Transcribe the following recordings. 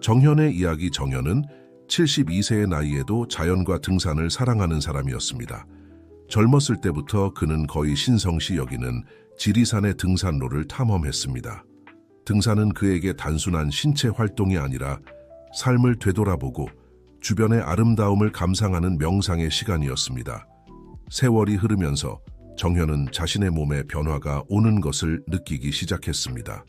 정현의 이야기. 정현은 72세의 나이에도 자연과 등산을 사랑하는 사람이었습니다. 젊었을 때부터 그는 거의 신성시 여기는 지리산의 등산로를 탐험했습니다. 등산은 그에게 단순한 신체 활동이 아니라 삶을 되돌아보고 주변의 아름다움을 감상하는 명상의 시간이었습니다. 세월이 흐르면서 정현은 자신의 몸에 변화가 오는 것을 느끼기 시작했습니다.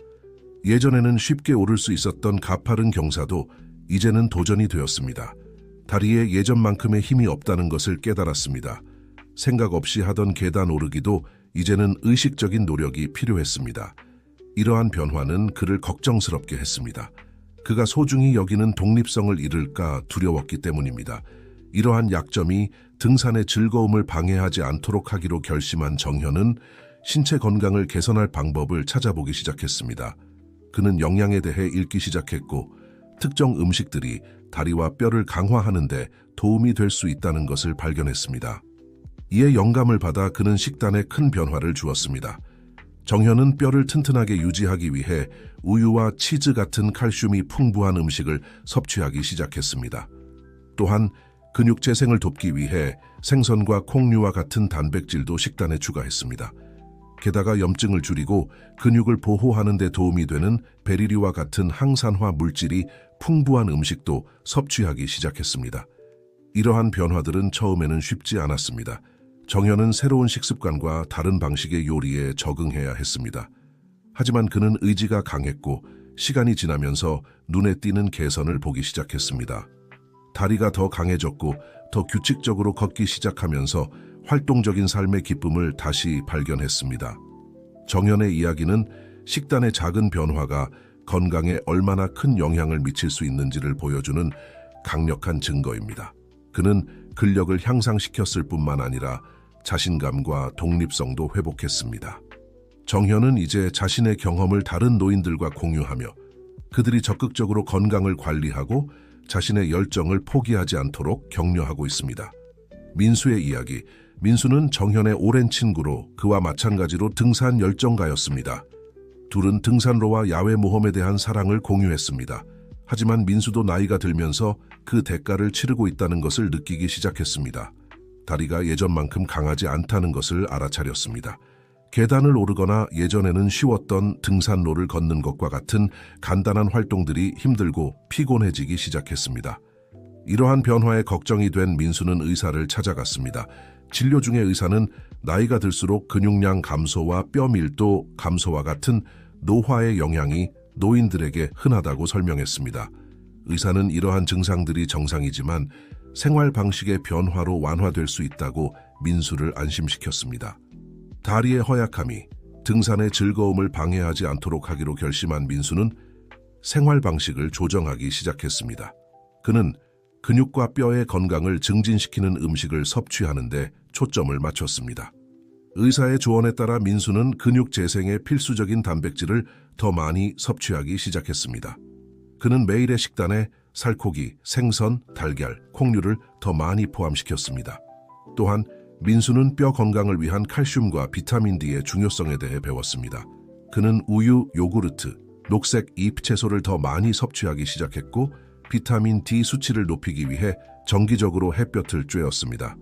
예전에는 쉽게 오를 수 있었던 가파른 경사도 이제는 도전이 되었습니다. 다리에 예전만큼의 힘이 없다는 것을 깨달았습니다. 생각 없이 하던 계단 오르기도 이제는 의식적인 노력이 필요했습니다. 이러한 변화는 그를 걱정스럽게 했습니다. 그가 소중히 여기는 독립성을 잃을까 두려웠기 때문입니다. 이러한 약점이 등산의 즐거움을 방해하지 않도록 하기로 결심한 정현은 신체 건강을 개선할 방법을 찾아보기 시작했습니다. 그는 영양에 대해 읽기 시작했고 특정 음식들이 다리와 뼈를 강화하는 데 도움이 될 수 있다는 것을 발견했습니다. 이에 영감을 받아 그는 식단에 큰 변화를 주었습니다. 정현은 뼈를 튼튼하게 유지하기 위해 우유와 치즈 같은 칼슘이 풍부한 음식을 섭취하기 시작했습니다. 또한 근육 재생을 돕기 위해 생선과 콩류와 같은 단백질도 식단에 추가했습니다. 게다가 염증을 줄이고 근육을 보호하는 데 도움이 되는 베리류와 같은 항산화 물질이 풍부한 음식도 섭취하기 시작했습니다. 이러한 변화들은 처음에는 쉽지 않았습니다. 정현은 새로운 식습관과 다른 방식의 요리에 적응해야 했습니다. 하지만 그는 의지가 강했고 시간이 지나면서 눈에 띄는 개선을 보기 시작했습니다. 다리가 더 강해졌고 더 규칙적으로 걷기 시작하면서 활동적인 삶의 기쁨을 다시 발견했습니다. 정현의 이야기는 식단의 작은 변화가 건강에 얼마나 큰 영향을 미칠 수 있는지를 보여주는 강력한 증거입니다. 그는 근력을 향상시켰을 뿐만 아니라 자신감과 독립성도 회복했습니다. 정현은 이제 자신의 경험을 다른 노인들과 공유하며 그들이 적극적으로 건강을 관리하고 자신의 열정을 포기하지 않도록 격려하고 있습니다. 민수의 이야기. 민수는 정현의 오랜 친구로 그와 마찬가지로 등산 열정가였습니다. 둘은 등산로와 야외 모험에 대한 사랑을 공유했습니다. 하지만 민수도 나이가 들면서 그 대가를 치르고 있다는 것을 느끼기 시작했습니다. 다리가 예전만큼 강하지 않다는 것을 알아차렸습니다. 계단을 오르거나 예전에는 쉬웠던 등산로를 걷는 것과 같은 간단한 활동들이 힘들고 피곤해지기 시작했습니다. 이러한 변화에 걱정이 된 민수는 의사를 찾아갔습니다. 진료 중에 의사는 나이가 들수록 근육량 감소와 뼈 밀도 감소와 같은 노화의 영향이 노인들에게 흔하다고 설명했습니다. 의사는 이러한 증상들이 정상이지만 생활 방식의 변화로 완화될 수 있다고 민수를 안심시켰습니다. 다리의 허약함이 등산의 즐거움을 방해하지 않도록 하기로 결심한 민수는 생활 방식을 조정하기 시작했습니다. 그는 근육과 뼈의 건강을 증진시키는 음식을 섭취하는 데 초점을 맞췄습니다. 의사의 조언에 따라 민수는 근육 재생에 필수적인 단백질을 더 많이 섭취하기 시작했습니다. 그는 매일의 식단에 살코기, 생선, 달걀, 콩류를 더 많이 포함시켰습니다. 또한 민수는 뼈 건강을 위한 칼슘과 비타민 D의 중요성에 대해 배웠습니다. 그는 우유, 요구르트, 녹색 잎 채소를 더 많이 섭취하기 시작했고 비타민 D 수치를 높이기 위해 정기적으로 햇볕을 쬐었습니다.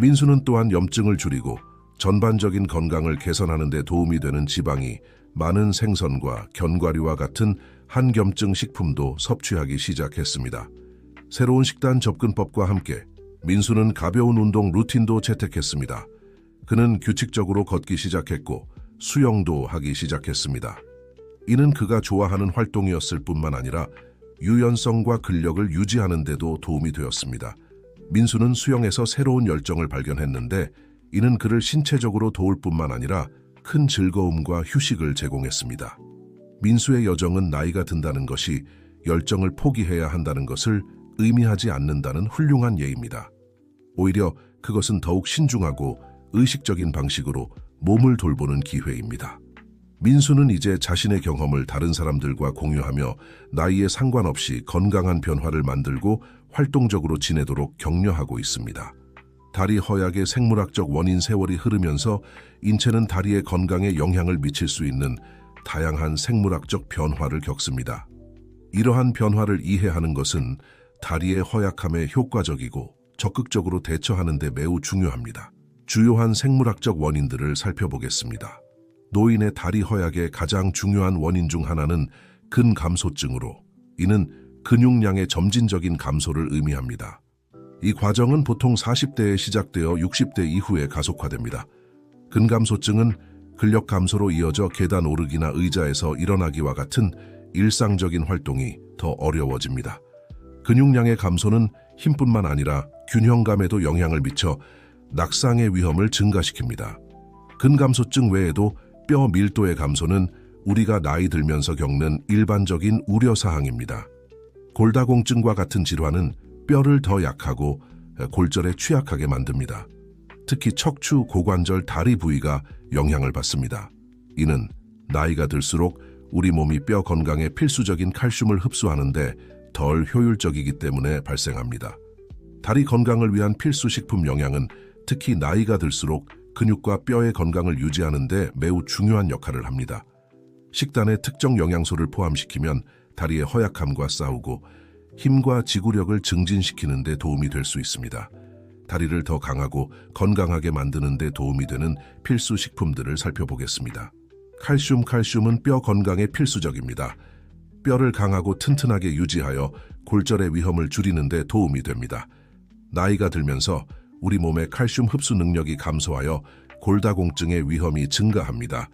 민수는 또한 염증을 줄이고 전반적인 건강을 개선하는 데 도움이 되는 지방이 많은 생선과 견과류와 같은 한겸증 식품도 섭취하기 시작했습니다. 새로운 식단 접근법과 함께 민수는 가벼운 운동 루틴도 채택했습니다. 그는 규칙적으로 걷기 시작했고 수영도 하기 시작했습니다. 이는 그가 좋아하는 활동이었을 뿐만 아니라 유연성과 근력을 유지하는 데도 도움이 되었습니다. 민수는 수영에서 새로운 열정을 발견했는데 이는 그를 신체적으로 도울 뿐만 아니라 큰 즐거움과 휴식을 제공했습니다. 민수의 여정은 나이가 든다는 것이 열정을 포기해야 한다는 것을 의미하지 않는다는 훌륭한 예입니다. 오히려 그것은 더욱 신중하고 의식적인 방식으로 몸을 돌보는 기회입니다. 민수는 이제 자신의 경험을 다른 사람들과 공유하며 나이에 상관없이 건강한 변화를 만들고 활동적으로 지내도록 격려하고 있습니다. 다리 허약의 생물학적 원인. 세월이 흐르면서 인체는 다리의 건강에 영향을 미칠 수 있는 다양한 생물학적 변화를 겪습니다. 이러한 변화를 이해하는 것은 다리의 허약함에 효과적이고 적극적으로 대처하는 데 매우 중요합니다. 주요한 생물학적 원인들을 살펴보겠습니다. 노인의 다리 허약의 가장 중요한 원인 중 하나는 근감소증으로, 이는 근육량의 점진적인 감소를 의미합니다. 이 과정은 보통 40대에 시작되어 60대 이후에 가속화됩니다. 근감소증은 근력 감소로 이어져 계단 오르기나 의자에서 일어나기와 같은 일상적인 활동이 더 어려워집니다. 근육량의 감소는 힘뿐만 아니라 균형감에도 영향을 미쳐 낙상의 위험을 증가시킵니다. 근감소증 외에도 뼈 밀도의 감소는 우리가 나이 들면서 겪는 일반적인 우려사항입니다. 골다공증과 같은 질환은 뼈를 더 약하고 골절에 취약하게 만듭니다. 특히 척추, 고관절, 다리 부위가 영향을 받습니다. 이는 나이가 들수록 우리 몸이 뼈 건강에 필수적인 칼슘을 흡수하는데 덜 효율적이기 때문에 발생합니다. 다리 건강을 위한 필수 식품 영양은 특히 나이가 들수록 근육과 뼈의 건강을 유지하는 데 매우 중요한 역할을 합니다. 식단에 특정 영양소를 포함시키면 다리의 허약함과 싸우고 힘과 지구력을 증진시키는 데 도움이 될 수 있습니다. 다리를 더 강하고 건강하게 만드는 데 도움이 되는 필수 식품들을 살펴보겠습니다. 칼슘은 뼈 건강에 필수적입니다. 뼈를 강하고 튼튼하게 유지하여 골절의 위험을 줄이는 데 도움이 됩니다. 나이가 들면서 우리 몸의 칼슘 흡수 능력이 감소하여 골다공증의 위험이 증가합니다.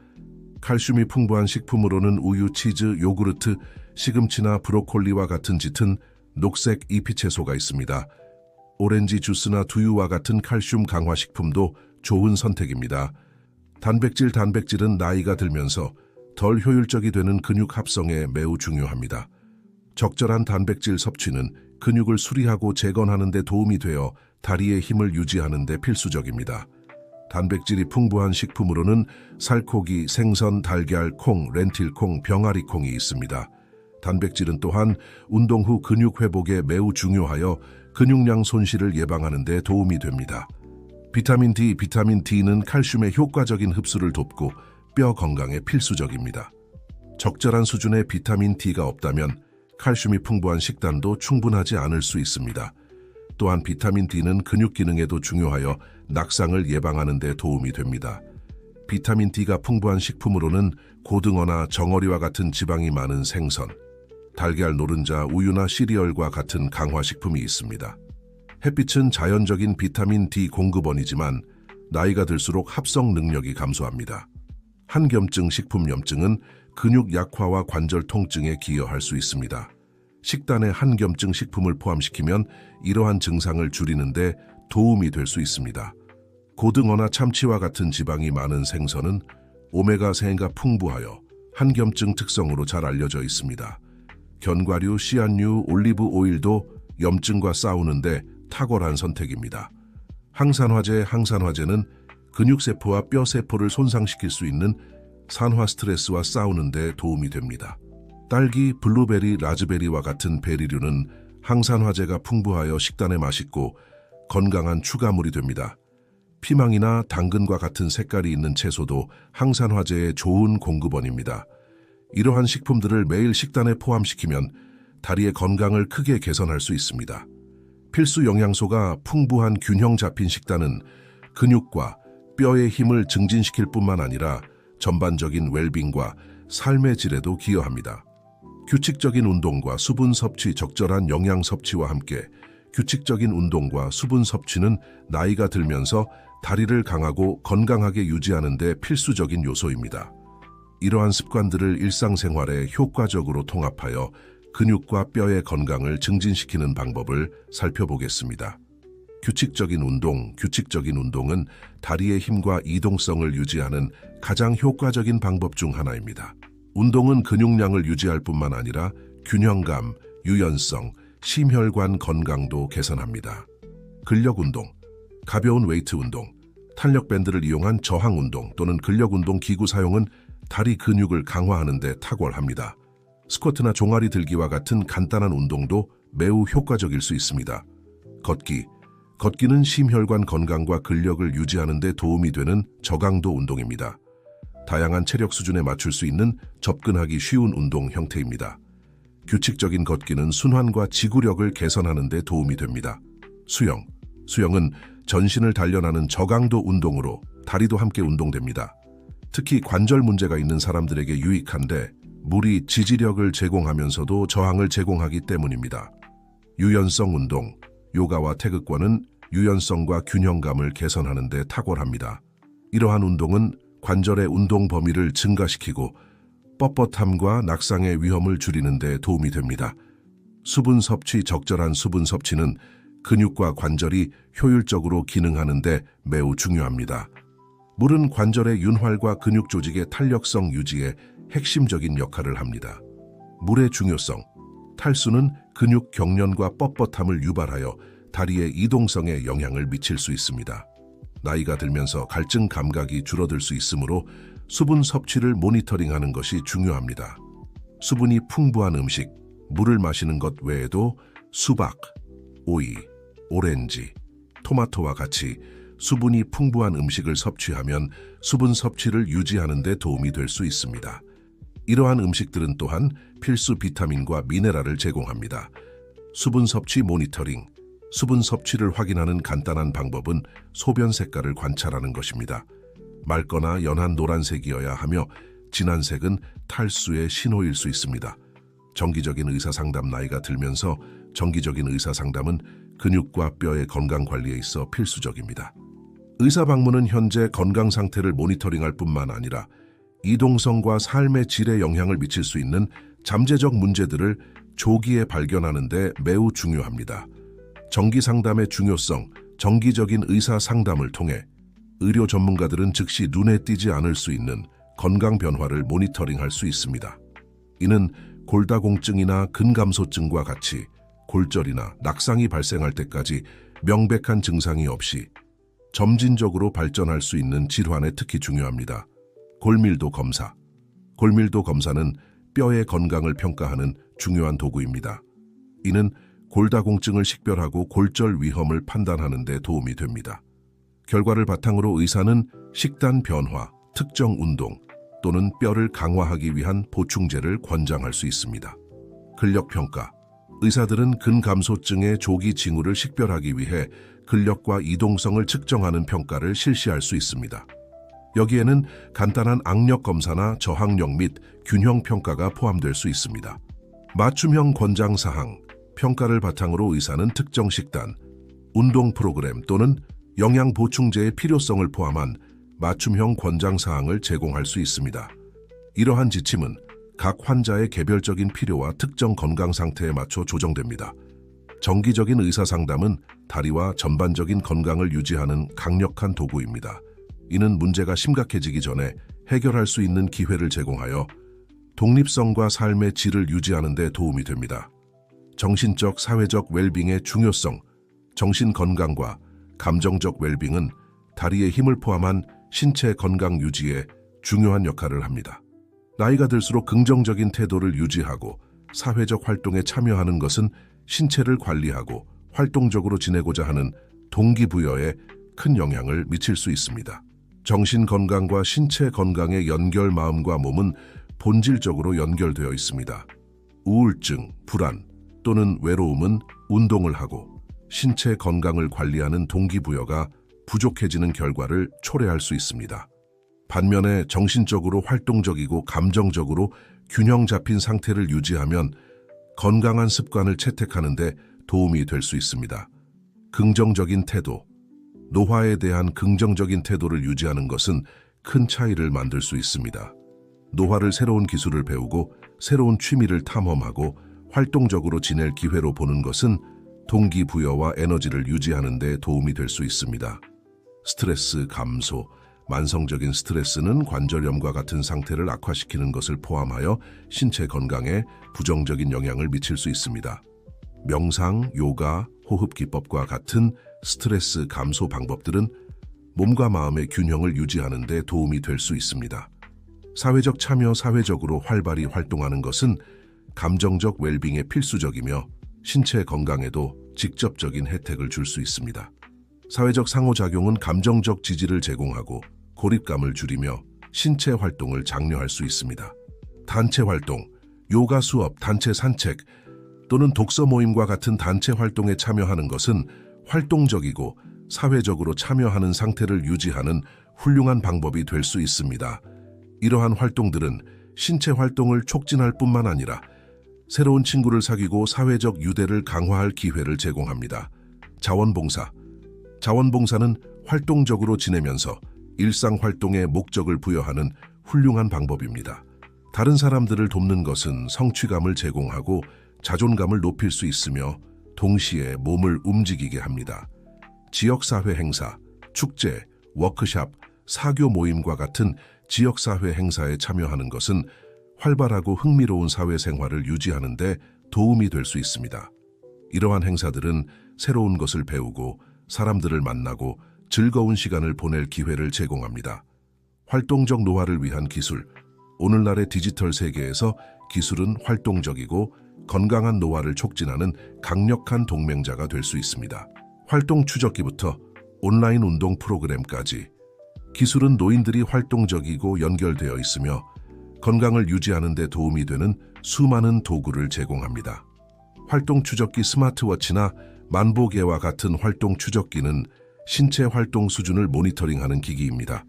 칼슘이 풍부한 식품으로는 우유, 치즈, 요구르트, 시금치나 브로콜리와 같은 짙은 녹색 잎이 채소가 있습니다. 오렌지 주스나 두유와 같은 칼슘 강화 식품도 좋은 선택입니다. 단백질은 나이가 들면서 덜 효율적이 되는 근육 합성에 매우 중요합니다. 적절한 단백질 섭취는 근육을 수리하고 재건하는 데 도움이 되어 다리의 힘을 유지하는 데 필수적입니다. 단백질이 풍부한 식품으로는 살코기, 생선, 달걀, 콩, 렌틸콩, 병아리콩이 있습니다. 단백질은 또한 운동 후 근육 회복에 매우 중요하여 근육량 손실을 예방하는 데 도움이 됩니다. 비타민 D는 칼슘의 효과적인 흡수를 돕고 뼈 건강에 필수적입니다. 적절한 수준의 비타민 D가 없다면 칼슘이 풍부한 식단도 충분하지 않을 수 있습니다. 또한 비타민 D는 근육 기능에도 중요하여 낙상을 예방하는 데 도움이 됩니다. 비타민 D가 풍부한 식품으로는 고등어나 정어리와 같은 지방이 많은 생선, 달걀, 노른자, 우유나 시리얼과 같은 강화식품이 있습니다. 햇빛은 자연적인 비타민 D 공급원이지만 나이가 들수록 합성 능력이 감소합니다. 한겸증 식품염증은 근육 약화와 관절 통증에 기여할 수 있습니다. 식단에 한겸증 식품을 포함시키면 이러한 증상을 줄이는 데 도움이 될 수 있습니다. 고등어나 참치와 같은 지방이 많은 생선은 오메가3가 풍부하여 한겸증 특성으로 잘 알려져 있습니다. 견과류, 씨앗류, 올리브 오일도 염증과 싸우는데 탁월한 선택입니다. 항산화제는 근육세포와 뼈세포를 손상시킬 수 있는 산화 스트레스와 싸우는 데 도움이 됩니다. 딸기, 블루베리, 라즈베리와 같은 베리류는 항산화제가 풍부하여 식단에 맛있고 건강한 추가물이 됩니다. 피망이나 당근과 같은 색깔이 있는 채소도 항산화제의 좋은 공급원입니다. 이러한 식품들을 매일 식단에 포함시키면 다리의 건강을 크게 개선할 수 있습니다. 필수 영양소가 풍부한 균형 잡힌 식단은 근육과 뼈의 힘을 증진시킬 뿐만 아니라 전반적인 웰빙과 삶의 질에도 기여합니다. 규칙적인 운동과 수분 섭취, 적절한 영양 섭취와 함께 규칙적인 운동과 수분 섭취는 나이가 들면서 다리를 강하고 건강하게 유지하는 데 필수적인 요소입니다. 이러한 습관들을 일상생활에 효과적으로 통합하여 근육과 뼈의 건강을 증진시키는 방법을 살펴보겠습니다. 규칙적인 운동은 다리의 힘과 이동성을 유지하는 가장 효과적인 방법 중 하나입니다. 운동은 근육량을 유지할 뿐만 아니라 균형감, 유연성, 심혈관 건강도 개선합니다. 근력 운동, 가벼운 웨이트 운동, 탄력 밴드를 이용한 저항 운동 또는 근력 운동 기구 사용은 다리 근육을 강화하는 데 탁월합니다. 스쿼트나 종아리 들기와 같은 간단한 운동도 매우 효과적일 수 있습니다. 걷기는 심혈관 건강과 근력을 유지하는 데 도움이 되는 저강도 운동입니다. 다양한 체력 수준에 맞출 수 있는 접근하기 쉬운 운동 형태입니다. 규칙적인 걷기는 순환과 지구력을 개선하는 데 도움이 됩니다. 수영은 전신을 단련하는 저강도 운동으로 다리도 함께 운동됩니다. 특히 관절 문제가 있는 사람들에게 유익한데 물이 지지력을 제공하면서도 저항을 제공하기 때문입니다. 유연성 운동, 요가와 태극권은 유연성과 균형감을 개선하는 데 탁월합니다. 이러한 운동은 관절의 운동 범위를 증가시키고 뻣뻣함과 낙상의 위험을 줄이는 데 도움이 됩니다. 적절한 수분 섭취는 근육과 관절이 효율적으로 기능하는 데 매우 중요합니다. 물은 관절의 윤활과 근육 조직의 탄력성 유지에 핵심적인 역할을 합니다. 물의 중요성, 탈수는 근육 경련과 뻣뻣함을 유발하여 다리의 이동성에 영향을 미칠 수 있습니다. 나이가 들면서 갈증 감각이 줄어들 수 있으므로 수분 섭취를 모니터링하는 것이 중요합니다. 수분이 풍부한 음식, 물을 마시는 것 외에도 수박, 오이, 오렌지, 토마토와 같이 수분이 풍부한 음식을 섭취하면 수분 섭취를 유지하는 데 도움이 될 수 있습니다. 이러한 음식들은 또한 필수 비타민과 미네랄을 제공합니다. 수분 섭취 모니터링, 수분 섭취를 확인하는 간단한 방법은 소변 색깔을 관찰하는 것입니다. 맑거나 연한 노란색이어야 하며 진한 색은 탈수의 신호일 수 있습니다. 정기적인 의사상담. 나이가 들면서 정기적인 의사상담은 근육과 뼈의 건강 관리에 있어 필수적입니다. 의사 방문은 현재 건강 상태를 모니터링할 뿐만 아니라 이동성과 삶의 질에 영향을 미칠 수 있는 잠재적 문제들을 조기에 발견하는 데 매우 중요합니다. 정기 상담의 중요성, 정기적인 의사 상담을 통해 의료 전문가들은 즉시 눈에 띄지 않을 수 있는 건강 변화를 모니터링할 수 있습니다. 이는 골다공증이나 근감소증과 같이 골절이나 낙상이 발생할 때까지 명백한 증상이 없이 점진적으로 발전할 수 있는 질환에 특히 중요합니다. 골밀도 검사. 골밀도 검사는 뼈의 건강을 평가하는 중요한 도구입니다. 이는 골다공증을 식별하고 골절 위험을 판단하는 데 도움이 됩니다. 결과를 바탕으로 의사는 식단 변화, 특정 운동 또는 뼈를 강화하기 위한 보충제를 권장할 수 있습니다. 근력 평가. 의사들은 근감소증의 조기 징후를 식별하기 위해 근력과 이동성을 측정하는 평가를 실시할 수 있습니다. 여기에는 간단한 악력 검사나 저항력 및 균형 평가가 포함될 수 있습니다. 맞춤형 권장 사항. 평가를 바탕으로 의사는 특정 식단, 운동 프로그램 또는 영양 보충제의 필요성을 포함한 맞춤형 권장 사항을 제공할 수 있습니다. 이러한 지침은 각 환자의 개별적인 필요와 특정 건강 상태에 맞춰 조정됩니다. 정기적인 의사 상담은 다리와 전반적인 건강을 유지하는 강력한 도구입니다. 이는 문제가 심각해지기 전에 해결할 수 있는 기회를 제공하여 독립성과 삶의 질을 유지하는 데 도움이 됩니다. 정신적, 사회적 웰빙의 중요성. 정신 건강과 감정적 웰빙은 다리의 힘을 포함한 신체 건강 유지에 중요한 역할을 합니다. 나이가 들수록 긍정적인 태도를 유지하고 사회적 활동에 참여하는 것은 신체를 관리하고 활동적으로 지내고자 하는 동기부여에 큰 영향을 미칠 수 있습니다. 정신 건강과 신체 건강의 연결. 마음과 몸은 본질적으로 연결되어 있습니다. 우울증, 불안 또는 외로움은 운동을 하고 신체 건강을 관리하는 동기부여가 부족해지는 결과를 초래할 수 있습니다. 반면에 정신적으로 활동적이고 감정적으로 균형 잡힌 상태를 유지하면 건강한 습관을 채택하는 데 도움이 될 수 있습니다. 긍정적인 태도. 노화에 대한 긍정적인 태도를 유지하는 것은 큰 차이를 만들 수 있습니다. 노화를 새로운 기술을 배우고 새로운 취미를 탐험하고 활동적으로 지낼 기회로 보는 것은 동기부여와 에너지를 유지하는 데 도움이 될 수 있습니다. 스트레스 감소. 만성적인 스트레스는 관절염과 같은 상태를 악화시키는 것을 포함하여 신체 건강에 부정적인 영향을 미칠 수 있습니다. 명상, 요가, 호흡 기법과 같은 스트레스 감소 방법들은 몸과 마음의 균형을 유지하는 데 도움이 될 수 있습니다. 사회적 참여. 사회적으로 활발히 활동하는 것은 감정적 웰빙에 필수적이며 신체 건강에도 직접적인 혜택을 줄 수 있습니다. 사회적 상호작용은 감정적 지지를 제공하고 고립감을 줄이며 신체 활동을 장려할 수 있습니다. 단체 활동. 요가 수업, 단체 산책 또는 독서 모임과 같은 단체 활동에 참여하는 것은 활동적이고 사회적으로 참여하는 상태를 유지하는 훌륭한 방법이 될 수 있습니다. 이러한 활동들은 신체 활동을 촉진할 뿐만 아니라 새로운 친구를 사귀고 사회적 유대를 강화할 기회를 제공합니다. 자원봉사. 자원봉사는 활동적으로 지내면서 일상 활동에 목적을 부여하는 훌륭한 방법입니다. 다른 사람들을 돕는 것은 성취감을 제공하고 자존감을 높일 수 있으며 동시에 몸을 움직이게 합니다. 지역사회 행사, 축제, 워크샵, 사교 모임과 같은 지역사회 행사에 참여하는 것은 활발하고 흥미로운 사회생활을 유지하는 데 도움이 될 수 있습니다. 이러한 행사들은 새로운 것을 배우고 사람들을 만나고 즐거운 시간을 보낼 기회를 제공합니다. 활동적 노화를 위한 기술. 오늘날의 디지털 세계에서 기술은 활동적이고 건강한 노화를 촉진하는 강력한 동맹자가 될 수 있습니다. 활동 추적기부터 온라인 운동 프로그램까지 기술은 노인들이 활동적이고 연결되어 있으며 건강을 유지하는 데 도움이 되는 수많은 도구를 제공합니다. 활동 추적기 스마트워치나 만보계와 같은 활동 추적기는 신체 활동 수준을 모니터링하는 기기입니다.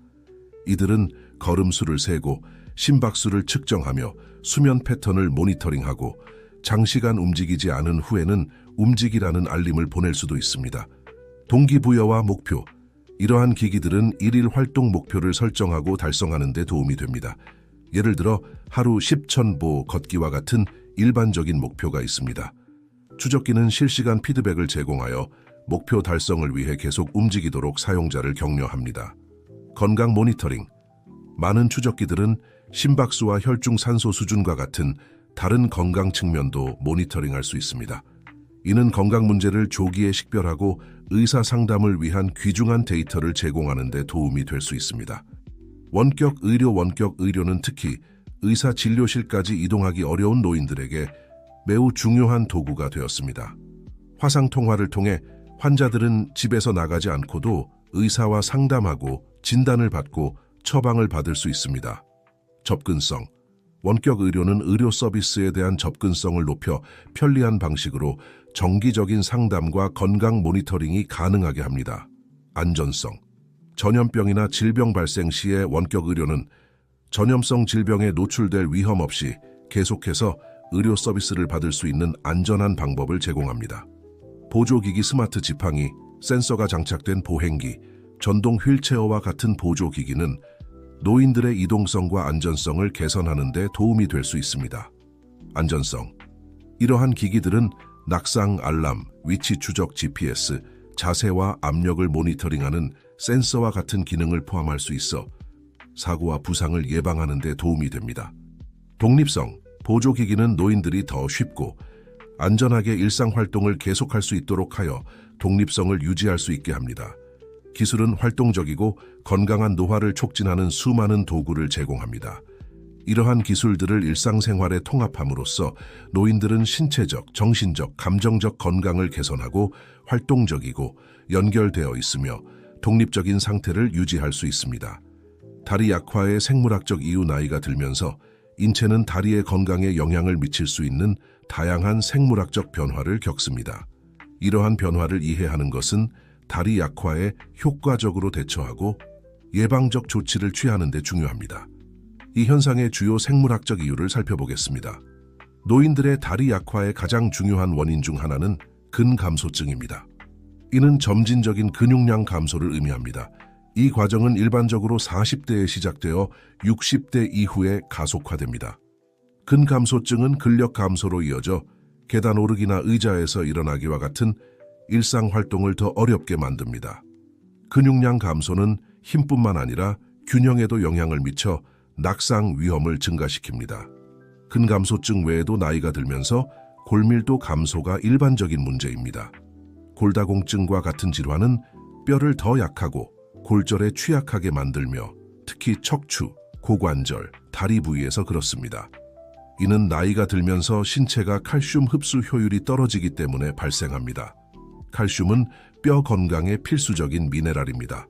이들은 걸음수를 세고 심박수를 측정하며 수면 패턴을 모니터링하고 장시간 움직이지 않은 후에는 움직이라는 알림을 보낼 수도 있습니다. 동기부여와 목표. 이러한 기기들은 일일 활동 목표를 설정하고 달성하는 데 도움이 됩니다. 예를 들어 하루 10,000보 걷기와 같은 일반적인 목표가 있습니다. 추적기는 실시간 피드백을 제공하여 목표 달성을 위해 계속 움직이도록 사용자를 격려합니다. 건강 모니터링. 많은 추적기들은 심박수와 혈중 산소 수준과 같은 다른 건강 측면도 모니터링할 수 있습니다. 이는 건강 문제를 조기에 식별하고 의사 상담을 위한 귀중한 데이터를 제공하는 데 도움이 될 수 있습니다. 원격 의료는 특히 의사 진료실까지 이동하기 어려운 노인들에게 매우 중요한 도구가 되었습니다. 화상 통화를 통해 환자들은 집에서 나가지 않고도 의사와 상담하고 진단을 받고 처방을 받을 수 있습니다. 접근성. 원격 의료는 의료 서비스에 대한 접근성을 높여 편리한 방식으로 정기적인 상담과 건강 모니터링이 가능하게 합니다. 안전성. 전염병이나 질병 발생 시에 원격 의료는 전염성 질병에 노출될 위험 없이 계속해서 의료 서비스를 받을 수 있는 안전한 방법을 제공합니다. 보조기기 스마트 지팡이, 센서가 장착된 보행기, 전동 휠체어와 같은 보조기기는 노인들의 이동성과 안전성을 개선하는 데 도움이 될 수 있습니다. 안전성. 이러한 기기들은 낙상 알람, 위치 추적 GPS, 자세와 압력을 모니터링하는 센서와 같은 기능을 포함할 수 있어 사고와 부상을 예방하는 데 도움이 됩니다. 독립성. 보조기기는 노인들이 더 쉽고 안전하게 일상활동을 계속할 수 있도록 하여 독립성을 유지할 수 있게 합니다. 기술은 활동적이고 건강한 노화를 촉진하는 수많은 도구를 제공합니다. 이러한 기술들을 일상생활에 통합함으로써 노인들은 신체적, 정신적, 감정적 건강을 개선하고 활동적이고 연결되어 있으며 독립적인 상태를 유지할 수 있습니다. 다리 약화의 생물학적 이유. 나이가 들면서 인체는 다리의 건강에 영향을 미칠 수 있는 다양한 생물학적 변화를 겪습니다. 이러한 변화를 이해하는 것은 다리 약화에 효과적으로 대처하고 예방적 조치를 취하는 데 중요합니다. 이 현상의 주요 생물학적 이유를 살펴보겠습니다. 노인들의 다리 약화의 가장 중요한 원인 중 하나는 근감소증입니다. 이는 점진적인 근육량 감소를 의미합니다. 이 과정은 일반적으로 40대에 시작되어 60대 이후에 가속화됩니다. 근감소증은 근력 감소로 이어져 계단 오르기나 의자에서 일어나기와 같은 일상 활동을 더 어렵게 만듭니다. 근육량 감소는 힘뿐만 아니라 균형에도 영향을 미쳐 낙상 위험을 증가시킵니다. 근감소증 외에도 나이가 들면서 골밀도 감소가 일반적인 문제입니다. 골다공증과 같은 질환은 뼈를 더 약하고 골절에 취약하게 만들며 특히 척추, 고관절, 다리 부위에서 그렇습니다. 이는 나이가 들면서 신체가 칼슘 흡수 효율이 떨어지기 때문에 발생합니다. 칼슘은 뼈 건강에 필수적인 미네랄입니다.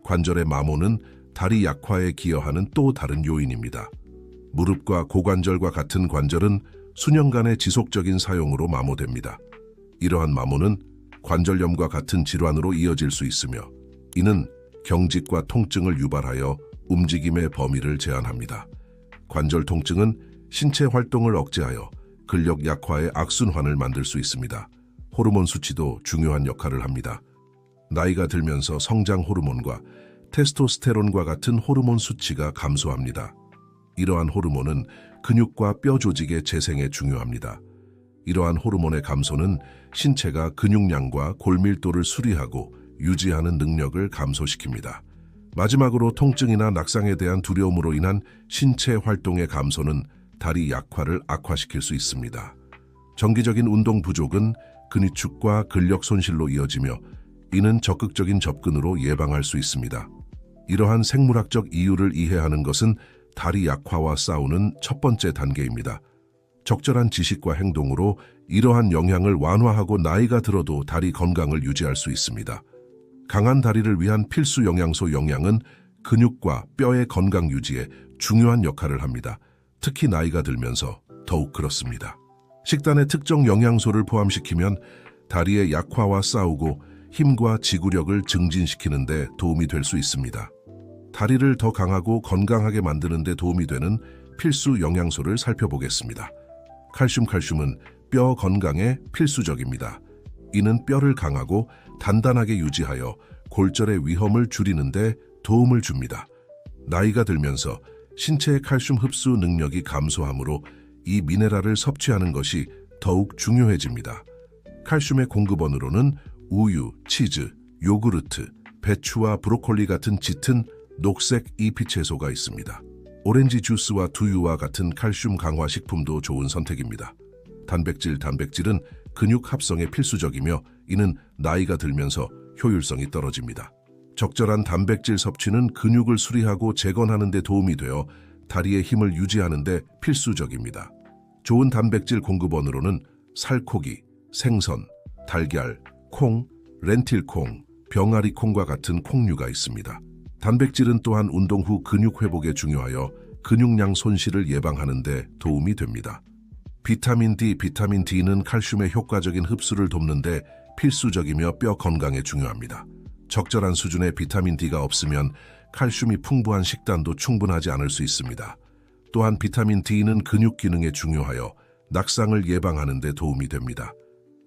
관절의 마모는 다리 약화에 기여하는 또 다른 요인입니다. 무릎과 고관절과 같은 관절은 수년간의 지속적인 사용으로 마모됩니다. 이러한 마모는 관절염과 같은 질환으로 이어질 수 있으며 이는 경직과 통증을 유발하여 움직임의 범위를 제한합니다. 관절 통증은 신체 활동을 억제하여 근력 약화의 악순환을 만들 수 있습니다. 호르몬 수치도 중요한 역할을 합니다. 나이가 들면서 성장 호르몬과 테스토스테론과 같은 호르몬 수치가 감소합니다. 이러한 호르몬은 근육과 뼈 조직의 재생에 중요합니다. 이러한 호르몬의 감소는 신체가 근육량과 골밀도를 수리하고 유지하는 능력을 감소시킵니다. 마지막으로 통증이나 낙상에 대한 두려움으로 인한 신체 활동의 감소는 다리 약화를 악화시킬 수 있습니다. 정기적인 운동 부족은 근위축과 근력 손실로 이어지며 이는 적극적인 접근으로 예방할 수 있습니다. 이러한 생물학적 이유를 이해하는 것은 다리 약화와 싸우는 첫 번째 단계입니다. 적절한 지식과 행동으로 이러한 영향을 완화하고 나이가 들어도 다리 건강을 유지할 수 있습니다. 강한 다리를 위한 필수 영양소 영양은 근육과 뼈의 건강 유지에 중요한 역할을 합니다. 특히 나이가 들면서 더욱 그렇습니다. 식단에 특정 영양소를 포함시키면 다리의 약화와 싸우고 힘과 지구력을 증진시키는 데 도움이 될 수 있습니다. 다리를 더 강하고 건강하게 만드는 데 도움이 되는 필수 영양소를 살펴보겠습니다. 칼슘은 뼈 건강에 필수적입니다. 이는 뼈를 강하고 단단하게 유지하여 골절의 위험을 줄이는 데 도움을 줍니다. 나이가 들면서 신체의 칼슘 흡수 능력이 감소하므로 이 미네랄을 섭취하는 것이 더욱 중요해집니다. 칼슘의 공급원으로는 우유, 치즈, 요구르트, 배추와 브로콜리 같은 짙은 녹색 잎이 채소가 있습니다. 오렌지 주스와 두유와 같은 칼슘 강화 식품도 좋은 선택입니다. 단백질은 근육 합성에 필수적이며 이는 나이가 들면서 효율성이 떨어집니다. 적절한 단백질 섭취는 근육을 수리하고 재건하는 데 도움이 되어 다리의 힘을 유지하는 데 필수적입니다. 좋은 단백질 공급원으로는 살코기, 생선, 달걀, 콩, 렌틸콩, 병아리콩과 같은 콩류가 있습니다. 단백질은 또한 운동 후 근육 회복에 중요하여 근육량 손실을 예방하는 데 도움이 됩니다. 비타민 D는 칼슘의 효과적인 흡수를 돕는 데 필수적이며 뼈 건강에 중요합니다. 적절한 수준의 비타민 D가 없으면 칼슘이 풍부한 식단도 충분하지 않을 수 있습니다. 또한 비타민 D는 근육 기능에 중요하여 낙상을 예방하는 데 도움이 됩니다.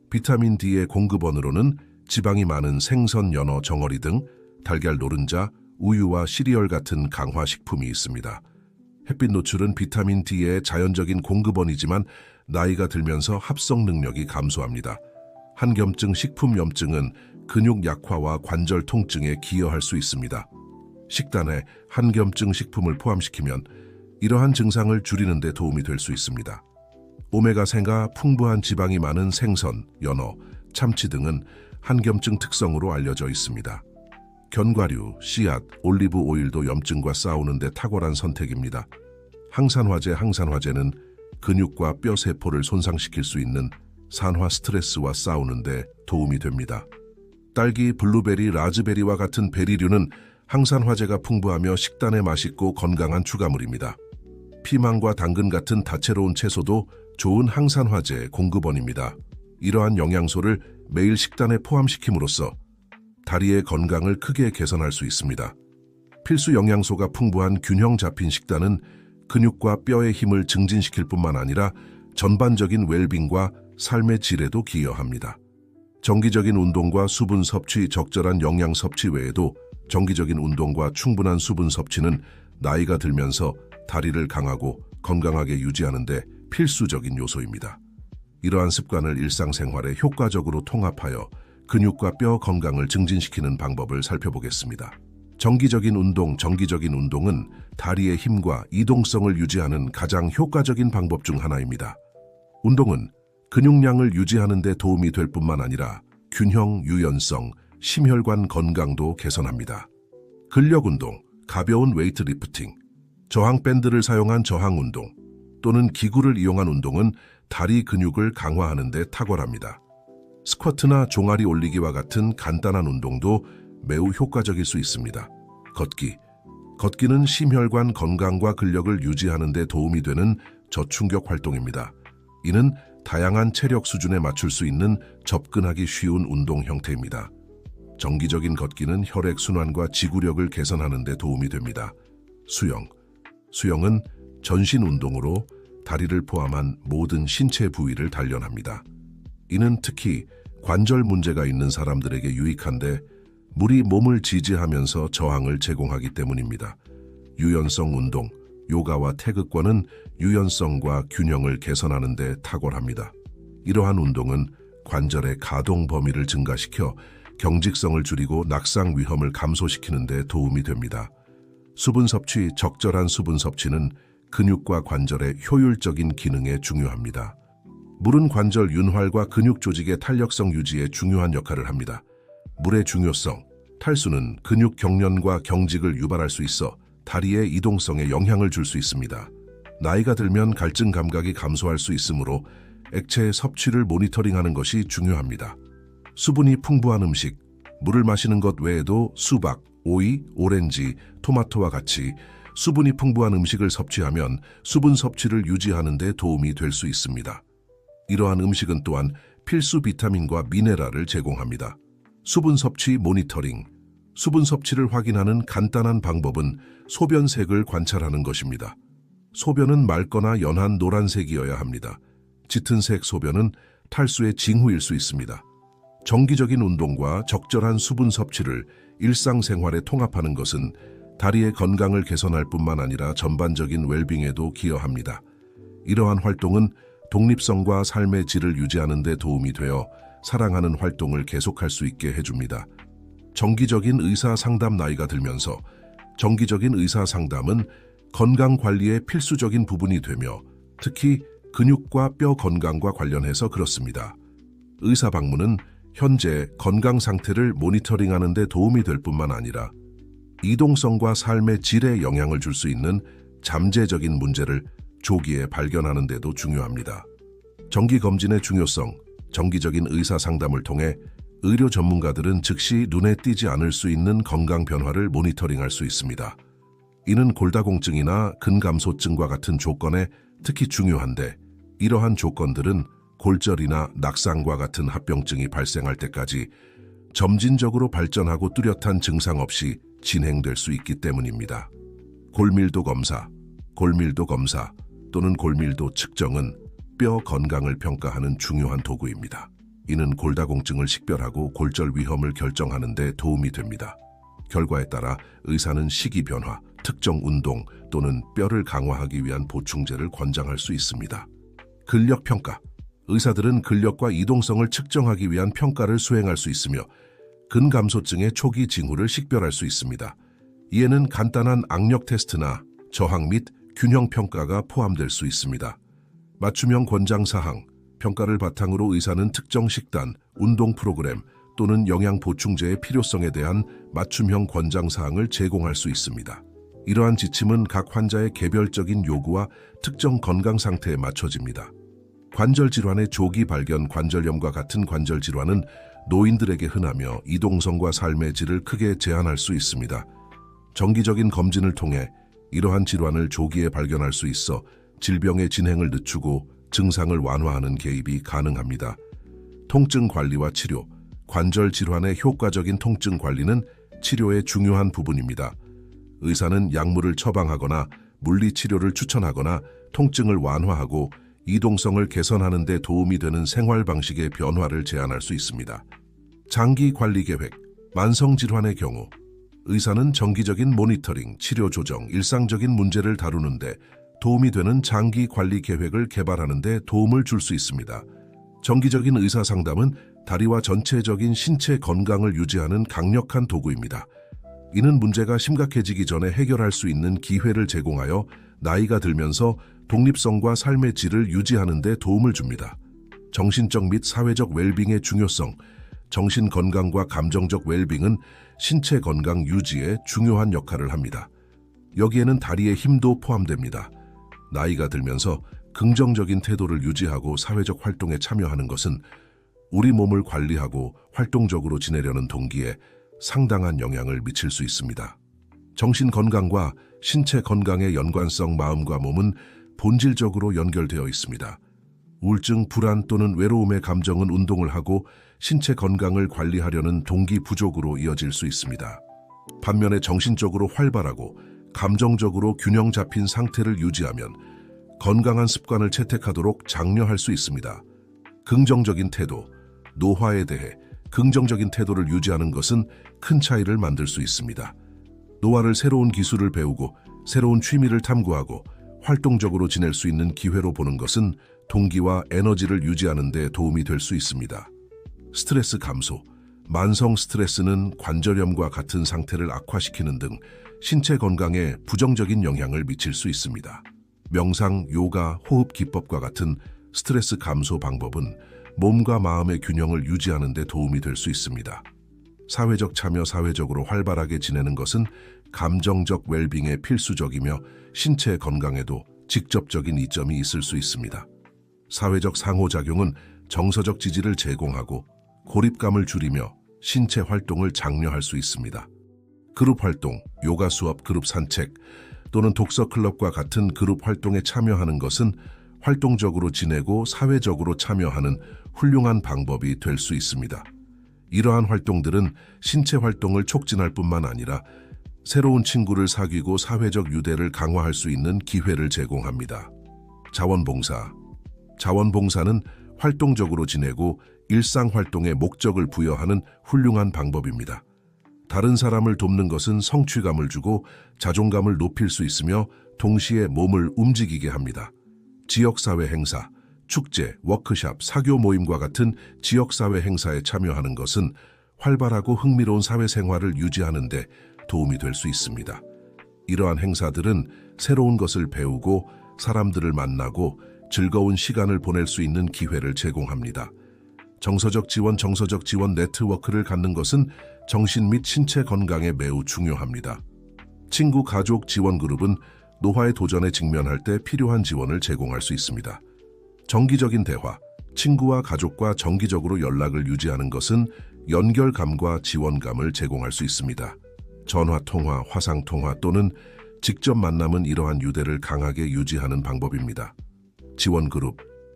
비타민 D의 공급원으로는 지방이 많은 생선, 연어, 정어리 등 달걀 노른자, 우유와 시리얼 같은 강화식품이 있습니다. 햇빛 노출은 비타민 D의 자연적인 공급원이지만 나이가 들면서 합성 능력이 감소합니다. 한겸증 식품염증은 근육 약화와 관절 통증에 기여할 수 있습니다. 식단에 한겸증 식품을 포함시키면 이러한 증상을 줄이는 데 도움이 될 수 있습니다. 오메가3가 풍부한 지방이 많은 생선, 연어, 참치 등은 한겸증 특성으로 알려져 있습니다. 견과류, 씨앗, 올리브 오일도 염증과 싸우는 데 탁월한 선택입니다. 항산화제는 근육과 뼈 세포를 손상시킬 수 있는 산화 스트레스와 싸우는 데 도움이 됩니다. 딸기, 블루베리, 라즈베리와 같은 베리류는 항산화제가 풍부하며 식단에 맛있고 건강한 추가물입니다. 피망과 당근 같은 다채로운 채소도 좋은 항산화제 공급원입니다. 이러한 영양소를 매일 식단에 포함시킴으로써 다리의 건강을 크게 개선할 수 있습니다. 필수 영양소가 풍부한 균형 잡힌 식단은 근육과 뼈의 힘을 증진시킬 뿐만 아니라 전반적인 웰빙과 삶의 질에도 기여합니다. 정기적인 운동과 수분 섭취, 적절한 영양 섭취 외에도 정기적인 운동과 충분한 수분 섭취는 나이가 들면서 다리를 강하고 건강하게 유지하는 데 필수적인 요소입니다. 이러한 습관을 일상생활에 효과적으로 통합하여 근육과 뼈 건강을 증진시키는 방법을 살펴보겠습니다. 정기적인 운동은 다리의 힘과 이동성을 유지하는 가장 효과적인 방법 중 하나입니다. 운동은 근육량을 유지하는 데 도움이 될 뿐만 아니라 균형, 유연성, 심혈관 건강도 개선합니다. 근력 운동, 가벼운 웨이트 리프팅, 저항 밴드를 사용한 저항 운동 또는 기구를 이용한 운동은 다리 근육을 강화하는 데 탁월합니다. 스쿼트나 종아리 올리기와 같은 간단한 운동도 매우 효과적일 수 있습니다. 걷기는 심혈관 건강과 근력을 유지하는 데 도움이 되는 저충격 활동입니다. 이는 다양한 체력 수준에 맞출 수 있는 접근하기 쉬운 운동 형태입니다. 정기적인 걷기는 혈액순환과 지구력을 개선하는 데 도움이 됩니다. 수영은 전신 운동으로 다리를 포함한 모든 신체 부위를 단련합니다. 이는 특히 관절 문제가 있는 사람들에게 유익한데 물이 몸을 지지하면서 저항을 제공하기 때문입니다. 유연성 운동, 요가와 태극권은 유연성과 균형을 개선하는 데 탁월합니다. 이러한 운동은 관절의 가동 범위를 증가시켜 경직성을 줄이고 낙상 위험을 감소시키는 데 도움이 됩니다. 수분 섭취, 적절한 수분 섭취는 근육과 관절의 효율적인 기능에 중요합니다. 물은 관절 윤활과 근육 조직의 탄력성 유지에 중요한 역할을 합니다. 물의 중요성, 탈수는 근육 경련과 경직을 유발할 수 있어 다리의 이동성에 영향을 줄 수 있습니다. 나이가 들면 갈증 감각이 감소할 수 있으므로 액체 섭취를 모니터링하는 것이 중요합니다. 수분이 풍부한 음식, 물을 마시는 것 외에도 수박, 오이, 오렌지, 토마토와 같이 수분이 풍부한 음식을 섭취하면 수분 섭취를 유지하는 데 도움이 될 수 있습니다. 이러한 음식은 또한 필수 비타민과 미네랄을 제공합니다. 수분 섭취 모니터링. 수분 섭취를 확인하는 간단한 방법은 소변색을 관찰하는 것입니다. 소변은 맑거나 연한 노란색이어야 합니다. 짙은 색 소변은 탈수의 징후일 수 있습니다. 정기적인 운동과 적절한 수분 섭취를 일상생활에 통합하는 것은 다리의 건강을 개선할 뿐만 아니라 전반적인 웰빙에도 기여합니다. 이러한 활동은 독립성과 삶의 질을 유지하는 데 도움이 되어 사랑하는 활동을 계속할 수 있게 해줍니다. 정기적인 의사 상담. 나이가 들면서 정기적인 의사 상담은 건강관리의 필수적인 부분이 되며 특히 근육과 뼈 건강과 관련해서 그렇습니다. 의사 방문은 현재 건강 상태를 모니터링하는 데 도움이 될 뿐만 아니라 이동성과 삶의 질에 영향을 줄 수 있는 잠재적인 문제를 조기에 발견하는 데도 중요합니다. 정기검진의 중요성. 정기적인 의사 상담을 통해 의료 전문가들은 즉시 눈에 띄지 않을 수 있는 건강 변화를 모니터링할 수 있습니다. 이는 골다공증이나 근감소증과 같은 조건에 특히 중요한데 이러한 조건들은 골절이나 낙상과 같은 합병증이 발생할 때까지 점진적으로 발전하고 뚜렷한 증상 없이 진행될 수 있기 때문입니다. 골밀도 검사 또는 골밀도 측정은 뼈 건강을 평가하는 중요한 도구입니다. 이는 골다공증을 식별하고 골절 위험을 결정하는 데 도움이 됩니다. 결과에 따라 의사는 식이 변화, 특정 운동 또는 뼈를 강화하기 위한 보충제를 권장할 수 있습니다. 근력 평가. 의사들은 근력과 이동성을 측정하기 위한 평가를 수행할 수 있으며 근감소증의 초기 징후를 식별할 수 있습니다. 이에는 간단한 악력 테스트나 저항 및 균형 평가가 포함될 수 있습니다. 맞춤형 권장 사항. 평가를 바탕으로 의사는 특정 식단, 운동 프로그램 또는 영양 보충제의 필요성에 대한 맞춤형 권장 사항을 제공할 수 있습니다. 이러한 지침은 각 환자의 개별적인 요구와 특정 건강 상태에 맞춰집니다. 관절 질환의 조기 발견. 관절염과 같은 관절 질환은 노인들에게 흔하며 이동성과 삶의 질을 크게 제한할 수 있습니다. 정기적인 검진을 통해 이러한 질환을 조기에 발견할 수 있어 질병의 진행을 늦추고 증상을 완화하는 개입이 가능합니다. 통증 관리와 치료. 관절 질환의 효과적인 통증 관리는 치료의 중요한 부분입니다. 의사는 약물을 처방하거나 물리치료를 추천하거나 통증을 완화하고 이동성을 개선하는 데 도움이 되는 생활 방식의 변화를 제안할 수 있습니다. 장기 관리 계획. 만성 질환의 경우 의사는 정기적인 모니터링, 치료 조정, 일상적인 문제를 다루는 데 도움이 되는 장기 관리 계획을 개발하는 데 도움을 줄 수 있습니다. 정기적인 의사 상담은 다리와 전체적인 신체 건강을 유지하는 강력한 도구입니다. 이는 문제가 심각해지기 전에 해결할 수 있는 기회를 제공하여 나이가 들면서 독립성과 삶의 질을 유지하는 데 도움을 줍니다. 정신적 및 사회적 웰빙의 중요성. 정신 건강과 감정적 웰빙은 신체 건강 유지에 중요한 역할을 합니다. 여기에는 다리의 힘도 포함됩니다. 나이가 들면서 긍정적인 태도를 유지하고 사회적 활동에 참여하는 것은 우리 몸을 관리하고 활동적으로 지내려는 동기에 상당한 영향을 미칠 수 있습니다. 정신 건강과 신체 건강의 연관성 마음과 몸은 본질적으로 연결되어 있습니다. 우울증, 불안 또는 외로움의 감정은 운동을 하고 신체 건강을 관리하려는 동기 부족으로 이어질 수 있습니다. 반면에 정신적으로 활발하고 감정적으로 균형 잡힌 상태를 유지하면 건강한 습관을 채택하도록 장려할 수 있습니다. 긍정적인 태도, 노화에 대해 긍정적인 태도를 유지하는 것은 큰 차이를 만들 수 있습니다. 노화를 새로운 기술을 배우고 새로운 취미를 탐구하고 활동적으로 지낼 수 있는 기회로 보는 것은 동기와 에너지를 유지하는 데 도움이 될 수 있습니다. 스트레스 감소, 만성 스트레스는 관절염과 같은 상태를 악화시키는 등 신체 건강에 부정적인 영향을 미칠 수 있습니다. 명상, 요가, 호흡 기법과 같은 스트레스 감소 방법은 몸과 마음의 균형을 유지하는 데 도움이 될 수 있습니다. 사회적 참여, 사회적으로 활발하게 지내는 것은 감정적 웰빙에 필수적이며 신체 건강에도 직접적인 이점이 있을 수 있습니다. 사회적 상호작용은 정서적 지지를 제공하고 고립감을 줄이며 신체 활동을 장려할 수 있습니다. 그룹 활동, 요가 수업, 그룹 산책 또는 독서 클럽과 같은 그룹 활동에 참여하는 것은 활동적으로 지내고 사회적으로 참여하는 훌륭한 방법이 될 수 있습니다. 이러한 활동들은 신체 활동을 촉진할 뿐만 아니라 새로운 친구를 사귀고 사회적 유대를 강화할 수 있는 기회를 제공합니다. 자원봉사. 자원봉사는 활동적으로 지내고 일상활동에 목적을 부여하는 훌륭한 방법입니다. 다른 사람을 돕는 것은 성취감을 주고 자존감을 높일 수 있으며 동시에 몸을 움직이게 합니다. 지역사회 행사, 축제, 워크숍, 사교 모임과 같은 지역사회 행사에 참여하는 것은 활발하고 흥미로운 사회생활을 유지하는 데 도움이 될 수 있습니다. 이러한 행사들은 새로운 것을 배우고 사람들을 만나고 즐거운 시간을 보낼 수 있는 기회를 제공합니다. 정서적 지원 네트워크를 갖는 것은 정신 및 신체 건강에 매우 중요합니다. 친구, 가족 지원 그룹은 노화의 도전에 직면할 때 필요한 지원을 제공할 수 있습니다. 정기적인 대화, 친구와 가족과 정기적으로 연락을 유지하는 것은 연결감과 지원감을 제공할 수 있습니다. 전화통화, 화상통화 또는 직접 만남은 이러한 유대를 강하게 유지하는 방법입니다.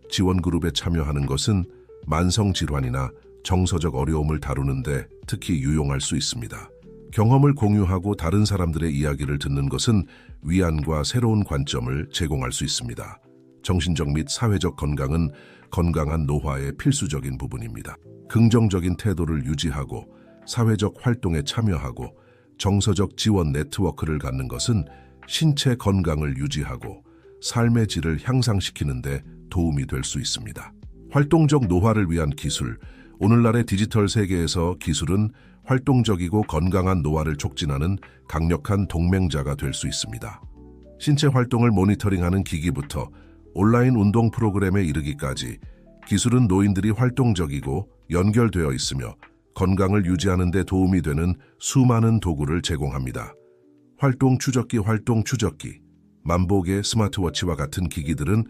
지원그룹에 참여하는 것은 만성질환이나 정서적 어려움을 다루는데 특히 유용할 수 있습니다. 경험을 공유하고 다른 사람들의 이야기를 듣는 것은 위안과 새로운 관점을 제공할 수 있습니다. 정신적 및 사회적 건강은 건강한 노화의 필수적인 부분입니다. 긍정적인 태도를 유지하고 사회적 활동에 참여하고 정서적 지원 네트워크를 갖는 것은 신체 건강을 유지하고 삶의 질을 향상시키는 데 도움이 될 수 있습니다. 활동적 노화를 위한 기술. 오늘날의 디지털 세계에서 기술은 활동적이고 건강한 노화를 촉진하는 강력한 동맹자가 될 수 있습니다. 신체 활동을 모니터링하는 기기부터 온라인 운동 프로그램에 이르기까지 기술은 노인들이 활동적이고 연결되어 있으며 건강을 유지하는 데 도움이 되는 수많은 도구를 제공합니다. 활동 추적기, 만보계, 스마트워치와 같은 기기들은